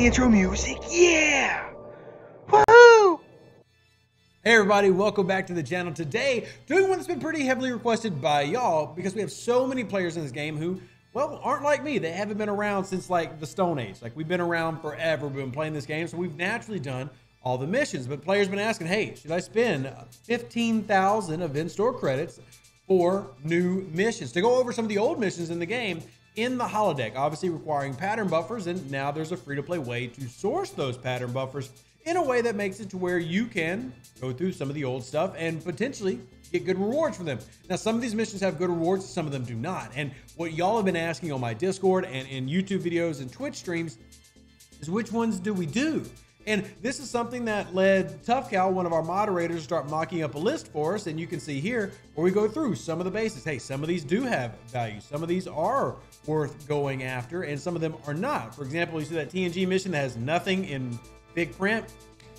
the intro music. Yeah! Woohoo! Hey everybody, welcome back to the channel. Today, doing one that's been pretty heavily requested by y'all because we have so many players in this game who, well, aren't like me. They haven't been around since like the Stone Age. Like we've been around forever, we've been playing this game, so we've naturally done all the missions. But players have been asking, hey, should I spend 15,000 event store credits for new missions to go over some of the old missions in the game in the holodeck, obviously requiring pattern buffers, and now there's a free-to-play way to source those pattern buffers in a way that makes it to where you can go through some of the old stuff and potentially get good rewards for them. Now, some of these missions have good rewards, some of them do not. And what y'all have been asking on my Discord and in YouTube videos and Twitch streams is which ones do we do? And this is something that led Tufkal, one of our moderators, to start mocking up a list for us. And you can see here where we go through some of the basics. Hey, some of these do have value. Some of these are worth going after, and some of them are not. For example, you see that TNG mission that has nothing in big print.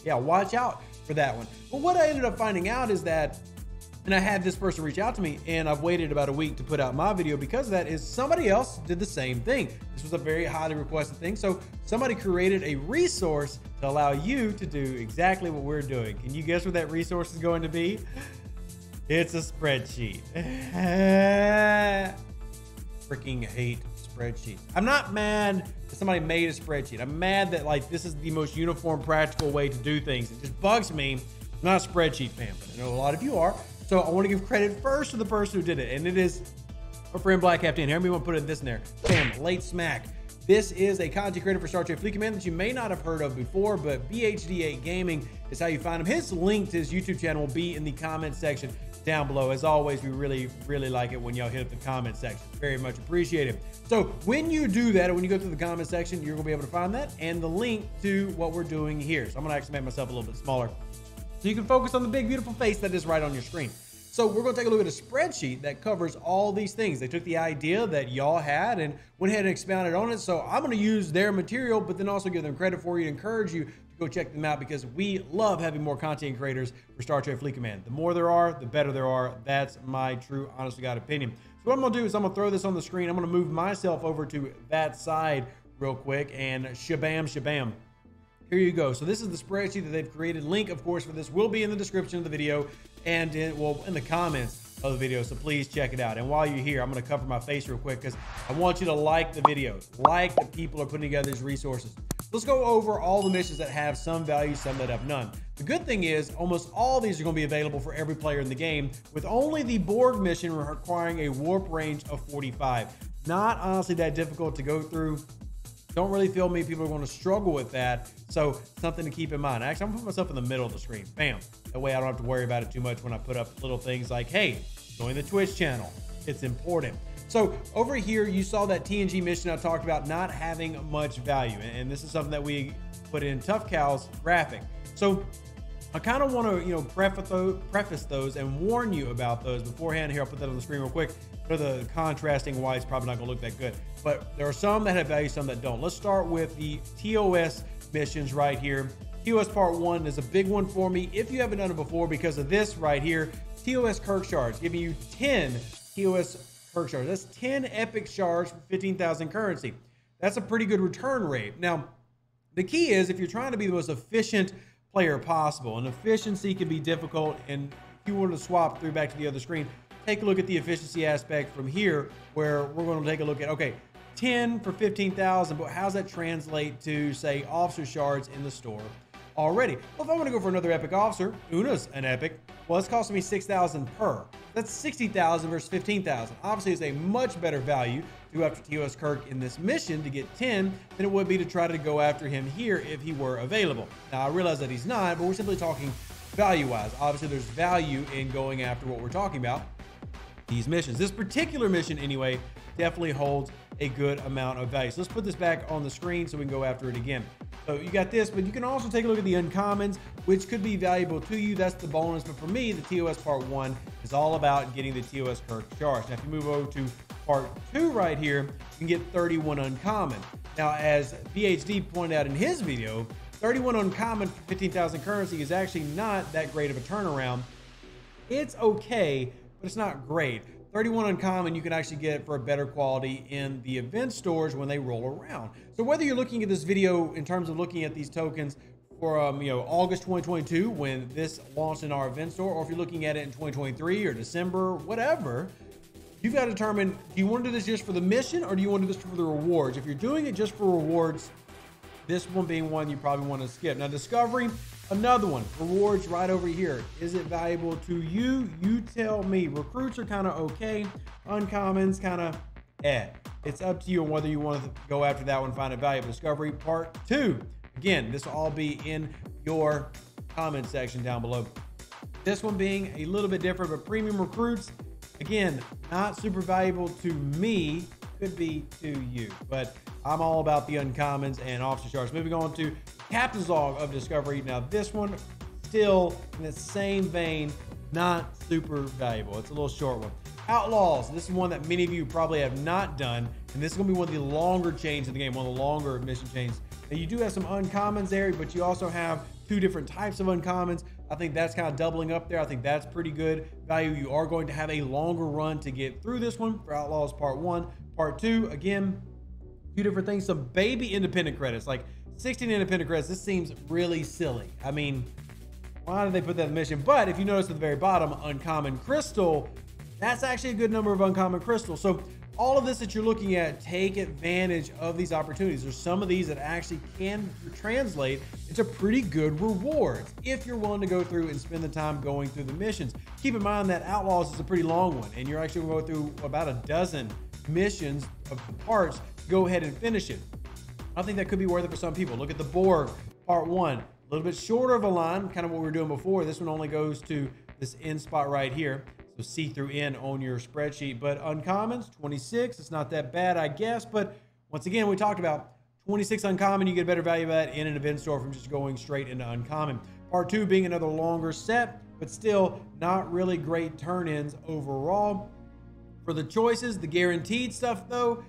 Yeah, watch out for that one. But what I ended up finding out is that, and I had this person reach out to me, and I've waited about a week to put out my video because of that, is somebody else did the same thing. This was a very highly requested thing. So somebody created a resource to allow you to do exactly what we're doing. Can you guess what that resource is going to be? It's a spreadsheet. Freaking hate spreadsheets. I'm not mad that somebody made a spreadsheet. I'm mad that like this is the most uniform, practical way to do things. It just bugs me. I'm not a spreadsheet fan, but I know a lot of you are. So I want to give credit first to the person who did it, and it is our friend BlackHalfDan8. Here, we want to put this in there. Bam, late smack. This is a content creator for Star Trek Fleet Command that you may not have heard of before, but BHD8 Gaming is how you find him. His link to his YouTube channel will be in the comment section down below. As always, we really like it when y'all hit the comment section. Very much appreciated. So when you do that, or when you go through the comment section, you're gonna be able to find that and the link to what we're doing here. So I'm gonna actually make myself a little bit smaller so you can focus on the big, beautiful face that is right on your screen. So we're gonna take a look at a spreadsheet that covers all these things. They took the idea that y'all had and went ahead and expounded on it. So I'm gonna use their material, but then also give them credit for you, to encourage you to go check them out, because we love having more content creators for Star Trek Fleet Command. The more there are, the better there are. That's my true, honest to God opinion. So what I'm gonna do is I'm gonna throw this on the screen. I'm gonna move myself over to that side real quick, and shabam, shabam. Here you go. So this is the spreadsheet that they've created. Link, of course, for this will be in the description of the video and in the comments of the video. So please check it out. And while you're here, I'm going to cover my face real quick because I want you to like the videos, like that people are putting together these resources. Let's go over all the missions that have some value, some that have none. The good thing is almost all these are going to be available for every player in the game, with only the Borg mission requiring a warp range of 45. Not honestly that difficult to go through. Don't really feel me people are going to struggle with that, so something to keep in mind. Actually, I'm gonna put myself in the middle of the screen. Bam. That way I don't have to worry about it too much when I put up little things like, hey, join the Twitch channel. It's important. So over here, you saw that TNG mission I talked about not having much value, and this is something that we put in Tufkal's graphic. So I kind of want to, preface those and warn you about those beforehand. Here, I'll put that on the screen real quick. For the contrasting white, it's probably not going to look that good, but there are some that have value, some that don't. Let's start with the TOS missions right here. TOS Part 1 is a big one for me if you haven't done it before, because of this right here. TOS Kirk shards, giving you 10 TOS Kirk shards. That's 10 epic shards for 15,000 currency. That's a pretty good return rate. Now, the key is if you're trying to be the most efficient player possible, and efficiency can be difficult, and if you want to swap through back to the other screen, take a look at the efficiency aspect from here, where we're going to take a look at, okay, 10 for 15,000, but how's that translate to, say, officer shards in the store already? Well, if I want to go for another epic officer, Una's an epic, well, it's costing me 6,000 per. That's 60,000 versus 15,000. Obviously, it's a much better value to go after TOS Kirk in this mission to get 10 than it would be to try to go after him here if he were available. Now, I realize that he's not, but we're simply talking value-wise. Obviously, there's value in going after what we're talking about, these missions. This particular mission, anyway, definitely holds a good amount of value. So let's put this back on the screen so we can go after it again. So you got this, but you can also take a look at the uncommons, which could be valuable to you. That's the bonus. But for me, the TOS Part 1 is all about getting the TOS Kirk charge. Now, if you move over to Part 2 right here, you can get 31 uncommon. Now, as BHD pointed out in his video, 31 uncommon for 15,000 currency is actually not that great of a turnaround. It's okay, but it's not great. 31 uncommon you can actually get for a better quality in the event stores when they roll around. So whether you're looking at this video in terms of looking at these tokens for August 2022 when this launched in our event store, or if you're looking at it in 2023 or December, whatever, you've got to determine, do you want to do this just for the mission or do you want to do this for the rewards? If you're doing it just for rewards, this one being one you probably want to skip. Now, discovery, another one. Rewards right over here. Is it valuable to you? You tell me. Recruits are kind of okay. Uncommons kind of It's up to you on whether you want to go after that one, find it valuable. Discovery part 2. Again, this will all be in your comment section down below. This one being a little bit different, but premium recruits, again, not super valuable to me, could be to you, but I'm all about the uncommons and officer shards. Moving on to Captain's Log of Discovery. Now this one still in the same vein, not super valuable. It's a little short one. Outlaws, this is one that many of you probably have not done, and this is gonna be one of the longer chains in the game, one of the longer mission chains. Now you do have some uncommons there, but you also have 2 different types of uncommons. I think that's kind of doubling up there. I think that's pretty good value. You are going to have a longer run to get through this one for Outlaws Part 1. Part 2, again, 2 different things. Some baby independent credits, like 16 independent credits. This seems really silly. I mean, why did they put that in the mission? But if you notice at the very bottom, uncommon crystal, that's actually a good number of uncommon crystals. So all of this that you're looking at, take advantage of these opportunities. There's some of these that actually can translate into pretty good rewards if you're willing to go through and spend the time going through the missions. Keep in mind that Outlaws is a pretty long one, and you're actually going to go through about a dozen missions of the parts to go ahead and finish it. I think that could be worth it for some people. Look at the Borg Part 1, a little bit shorter of a line, kind of what we were doing before. This one only goes to this end spot right here. So see through in on your spreadsheet, but uncommons 26. It's not that bad, I guess. But once again, we talked about 26 uncommon. You get better value of that in an event store from just going straight into uncommon. Part 2 being another longer set, but still not really great turn-ins overall. For the choices, the guaranteed stuff though,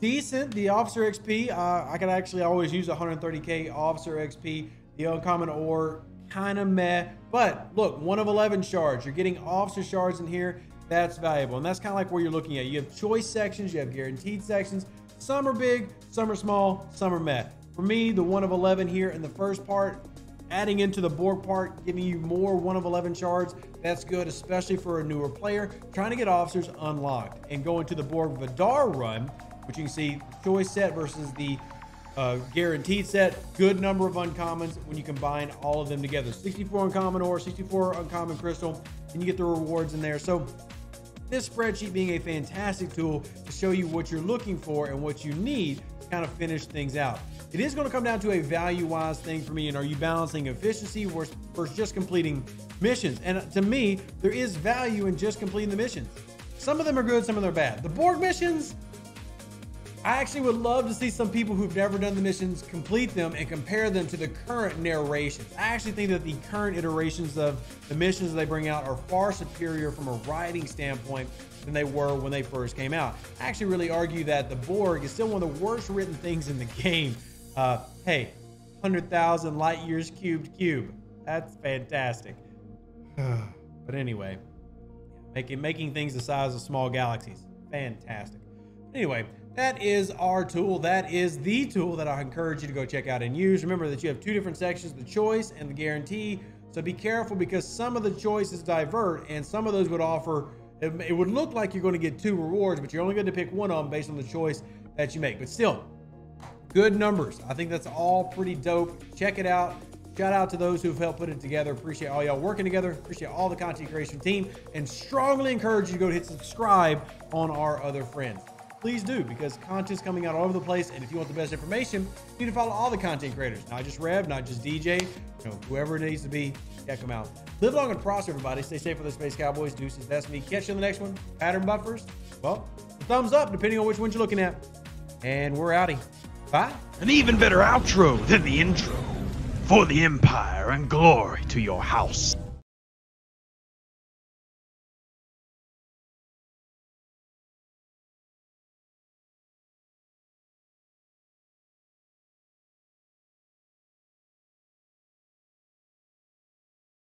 decent. The officer XP, I could actually always use 130k officer XP. The uncommon ore, kind of meh, but look, 1 of 11 shards. You're getting officer shards in here. That's valuable, and that's kind of like where you're looking at. You have choice sections, you have guaranteed sections. Some are big, some are small, some are meh. For me, the 1 of 11 here in the first part, adding into the Borg part, giving you more 1 of 11 shards, that's good, especially for a newer player trying to get officers unlocked. And going to the Borg Vidar run, which you can see choice set versus the guaranteed set, good number of uncommons when you combine all of them together. 64 uncommon ore, 64 uncommon crystal, and you get the rewards in there. So this spreadsheet being a fantastic tool to show you what you're looking for and what you need to kind of finish things out. It is going to come down to a value-wise thing for me, and are you balancing efficiency versus just completing missions? And to me, there is value in just completing the missions. Some of them are good, some of them are bad. The Borg missions, I actually would love to see some people who've never done the missions complete them and compare them to the current narrations. I actually think that the current iterations of the missions they bring out are far superior from a writing standpoint than they were when they first came out. I actually really argue that the Borg is still one of the worst written things in the game. Hey, 100,000 light years cube. That's fantastic. But anyway, making things the size of small galaxies, fantastic. Anyway, that is our tool. That is the tool that I encourage you to go check out and use. Remember that you have 2 different sections, the choice and the guarantee. So be careful, because some of the choices divert, and some of those would offer, it would look like you're going to get 2 rewards, but you're only going to pick one of them based on the choice that you make. But still, good numbers. I think that's all pretty dope. Check it out. Shout out to those who've helped put it together. Appreciate all y'all working together. Appreciate all the content creation team, and strongly encourage you to go hit subscribe on our other friends. Please do, because content's coming out all over the place, and if you want the best information, you need to follow all the content creators, not just Rev, not just DJ, whoever it needs to be, check them out. Live long and prosper, everybody. Stay safe with the Space Cowboys. Deuces, that's me. Catch you on the next one. Pattern buffers, well, thumbs up, depending on which one you're looking at. And we're outie. Bye. An even better outro than the intro. For the Empire and glory to your house.